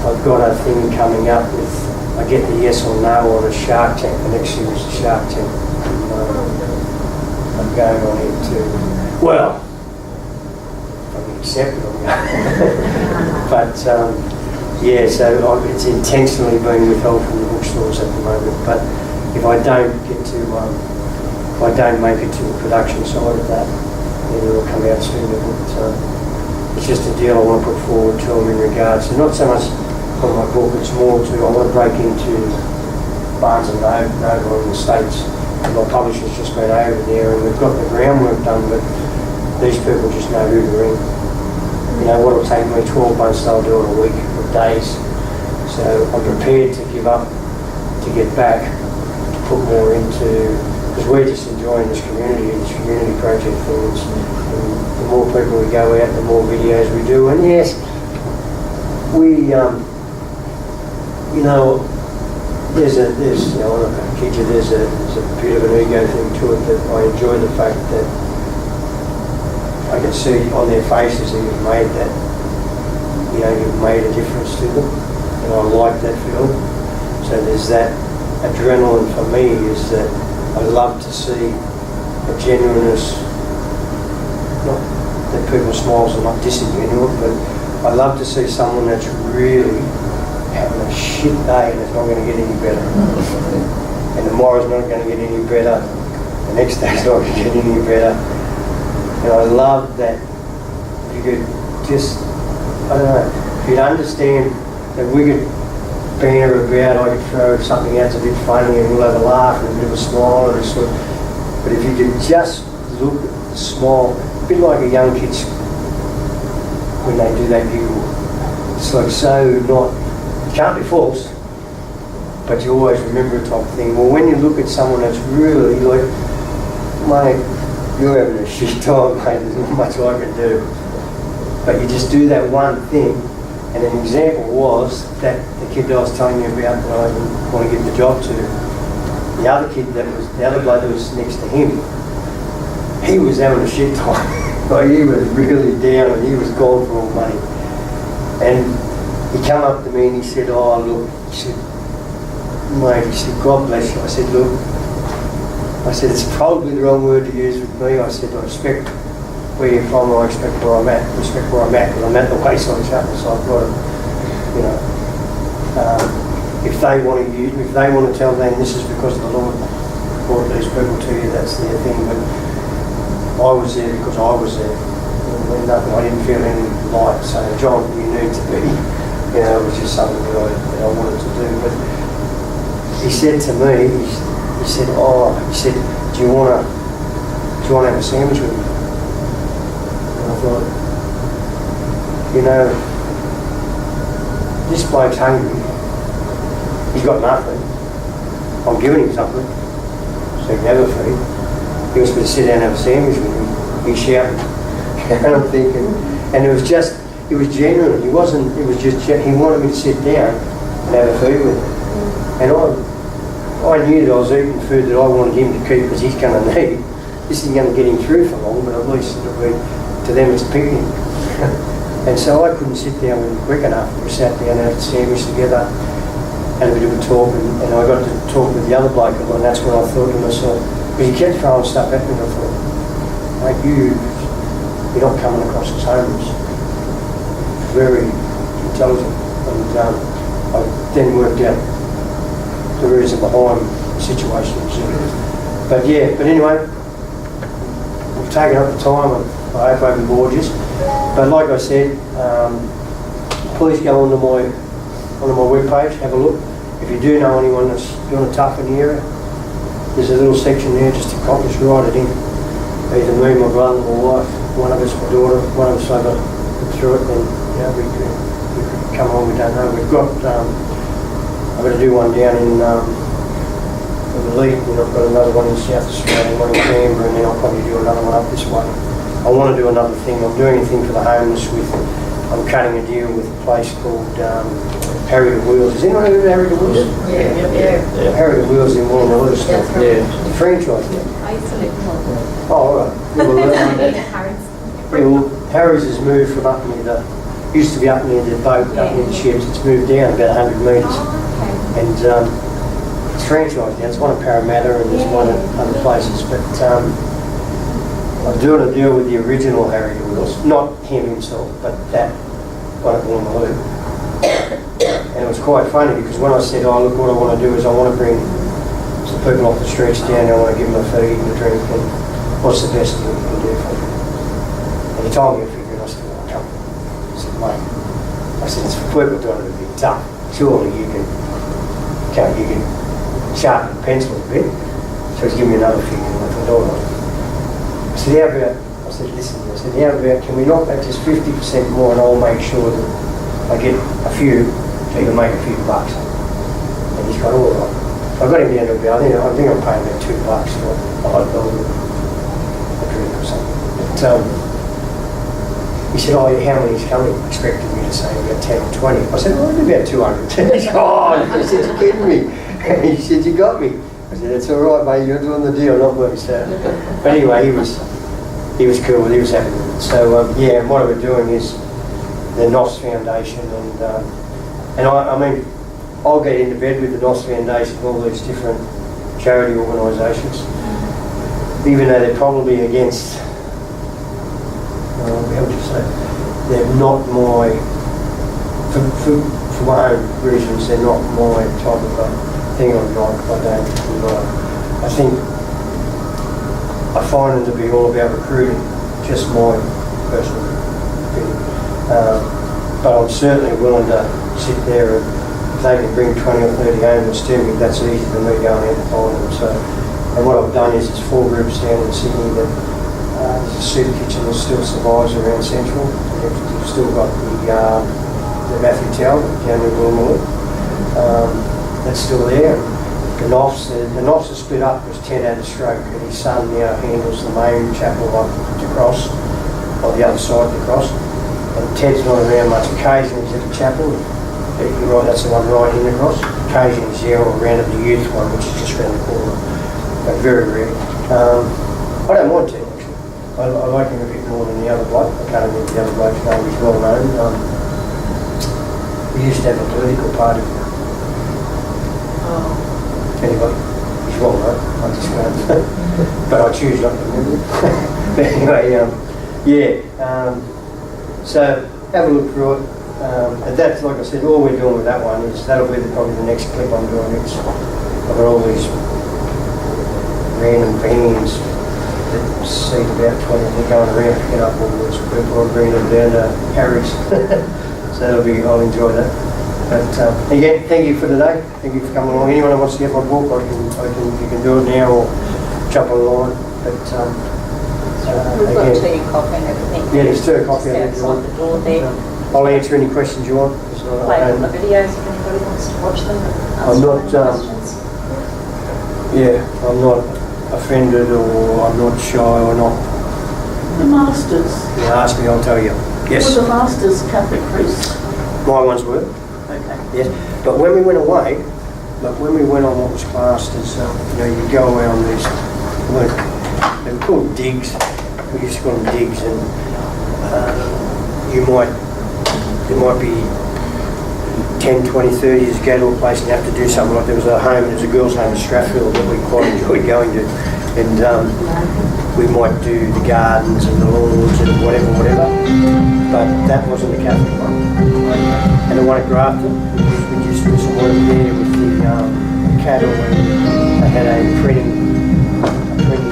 I've got a thing coming up with, I get the yes or no on a Shark Tank, the next series of Shark Tank. I'm going on it too. Well, if I can accept it, I'm going. But yeah, so it's intentionally being withheld from the bookstores at the moment. But if I don't make it to the production side of that, then it'll come out sooner. But it's just a deal I want to put forward to them in regards to not so much on my book, it's more to, I want to break into Barnes & Noble in the States. And my publisher's just been over there and we've got the groundwork done, but these people just know who to ring. You know, what'll take me 12 months, they'll do in a week or days. So I'm prepared to give up, to get back, to put more into, because we're just enjoying this community project things. And the more people we go out, the more videos we do. And yes, we, you know, there's, you know, I'm not going to kid you, there's a bit of an ego thing to it, that I enjoy the fact that I can see on their faces that you've made that, you know, you've made a difference to them. And I like that feeling. So there's that adrenaline for me, is that I love to see a genuineness, not that people's smiles are not disingenuine, but I love to see someone that's really having a shit day and it's not going to get any better. And tomorrow's not going to get any better. The next day's not going to get any better. And I love that you could just, I don't know, if you'd understand that we could banter about, I could throw something out that's a bit funny and we'll have a laugh and a bit of a smile and a sort of, but if you could just look at the smile, a bit like a young kid's when they do that giggle. It's like so not, it can't be false, but you always remember a type of thing. Well, when you look at someone that's really like, mate, you're having a shit time, mate, there's not much I can do. But you just do that one thing. And an example was that the kid that I was telling you about that I didn't want to give the job to, the other kid that was, the other bloke that was next to him, he was having a shit time. Like he was really down and he was gone for all money. And he came up to me and he said, oh look, he said, mate, he said, God bless you. I said, look, I said, it's probably the wrong word to use with me. I said, I respect where you're from, I respect where I'm at, respect where I'm at, because I'm at the wayside chapel, so I've got to, you know, if they want to use, if they want to tell them this is because the Lord brought these people to you, that's their thing, but I was there because I was there. I didn't feel any light saying, John, you need to be, you know, it was just something that I wanted to do. But he said to me, he said, do you want to have a sandwich with me? I thought, you know, this bloke's hungry. He's got nothing. I'm giving him something, so he can have a feed. He wants me to sit down and have a sandwich with him. He's shouting. And I'm thinking, and it was genuine. He wanted me to sit down and have a feed with him. And I knew that I was eating food that I wanted him to keep because he's going to need. This isn't going to get him through for long, but at least it'll be, to them it's a picnic. And so I couldn't sit down with him quick enough. We sat down and had a sandwich together, had a bit of a talk, and I got to talk with the other bloke, and that's when I thought to myself, because he kept throwing stuff at me, and I thought, mate, you're not coming across as homeless. Very intelligent. And I then worked out the reason behind the situation. But anyway, we've taken up the time. I hope I haven't bored you. But like I said, please go onto my webpage, have a look. If you do know anyone that's doing a tough in the area, there's a little section there just to copy, just write it in. Either me, my brother, my wife, one of us, my daughter, one of us over through it, then you know, we could come on, we don't know. We've got, I've got to do one down in the Lead, and I've got another one in South Australia, one in Canberra, and then I'll probably do another one up this way. I want to do another thing. I'm doing a thing for the homeless with, I'm cutting a deal with a place called Harry the Wheels. Has anyone heard of Harry the Wheels? Yeah. Harry the Wheels in Warrangaloo. Yeah. Franchise. I used to live in Warrangaloo. Oh, all right. Well, Harry's has moved from up near the, used to be up near the boat, up near the ships. It's moved down about 100 metres. Oh, okay. And it's franchised now. It's one at Parramatta and there's one at other places. But I'm doing a deal with the original Harry the Wheels. Not him himself, but that one at Warrangaloo. And it was quite funny because when I said, oh look, what I want to do is I want to bring some people off the streets down, I want to give them a feed and a drink, and what's the best thing you can do for them? And he told me a figure and I said, well, come. I said, mate, I said, it's for people doing it a bit tough. Surely you can sharpen the pencil a bit. So he's giving me another figure and I thought, all right. I said, how about, I said, listen, I said, how about, can we knock that just 50% more and I'll make sure that I get a few, so you can make a few bucks. And he's gone, all right. I got him down to about, I think I'm paying about $2 for a hot dog or a drink or something. But he said, oh, how many is coming? Expecting me to say about 10 or 20. I said, well, about 200. He said, oh, he said, you're kidding me. He said, you got me. I said, it's all right, mate, you're doing the deal, not me. So, but anyway, he was cool, he was happy with it. So, yeah, and what we're doing is the NOS Foundation, and I mean, I'll get into bed with the NOS Foundation and all these different charity organisations, even though they're probably against, how would you say, they're not my, for my own reasons, they're not my type of thing I don't. I think I find them to be all about recruiting, just my personal opinion. But I'm certainly willing to sit there and if they can bring 20 or 30 homeless to me, that's easy for me going out and find them. So, and what I've done is there's 4 groups down in Sydney that there's a soup kitchen that still survives around Central. You've still got the Matthew Talbot down in Wilmore. That's still there. The NOFs are split up because Ted had a stroke and his son now handles the main chapel up to cross, on the other side of the cross. And Ted's not around much. Occasionally he's at the chapel. You're right, that's the one right in the cross. Occasionally he's there or around at the youth one, which is just around the corner. But very rare. I don't mind Ted actually. I like him a bit more than the other bloke. I can't remember the other bloke's name, he's well known. We used to have a political party. Anyway, he's well known, I just can't. But I choose not to remember. But anyway, so have a look through it. And that's, like I said, all we're doing with that one is, that'll be probably the next clip I'm doing. It's, I've got all these random vans that seat about 20, they're going around picking up all these people and bringing them down to Harry's. So I'll enjoy that. But again, thank you for today. Thank you for coming along. Anyone who wants to get my book, you can do it now or jump online. But we've got tea, coffee and everything. Yeah, there's tea, coffee and everything. Outside the door there. I'll answer any questions you want. Play on the videos if anybody wants to watch them. I'm not, I'm not offended or I'm not shy or not. The masters. You ask me, I'll tell you. Yes. Were the masters Catholic priests? My ones were. Okay. Yes. But when we went away, when we went on what was classed as, you go around these, they were called digs. We used to call them digs, and there might be 10, 20, 30 years go to a place and have to do something like there was a girls' home in Strathfield that we quite enjoyed going to, and we might do the gardens and the lawns and whatever, but that wasn't the Catholic one. And the one at Grafton, we used to do some work there with the cattle, and they had a printing thing.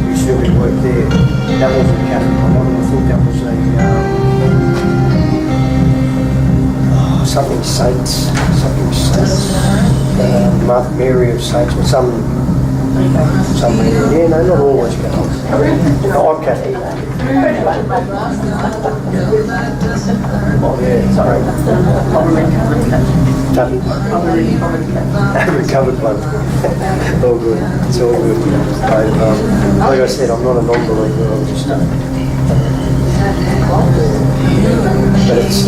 We used to do a bit of work there. That wasn't the Catholic one. I thought that was something Saints, Mother Mary of Saints, or something. Yeah, no, not always Catholic. No, I'm Catholic. Oh yeah, sorry. Recovered one. All good. It's all good. Like I said, I'm not a non-believer. I'm just but it's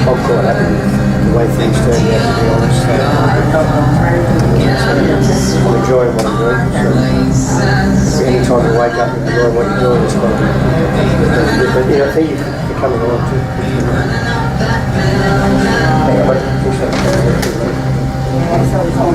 I'm quite happy with the way things turned out, to be honest. I'm enjoying what I'm doing. So any time you wake up and enjoy what you're doing, it's quite good. But thank you for coming along too. Yeah, so it's all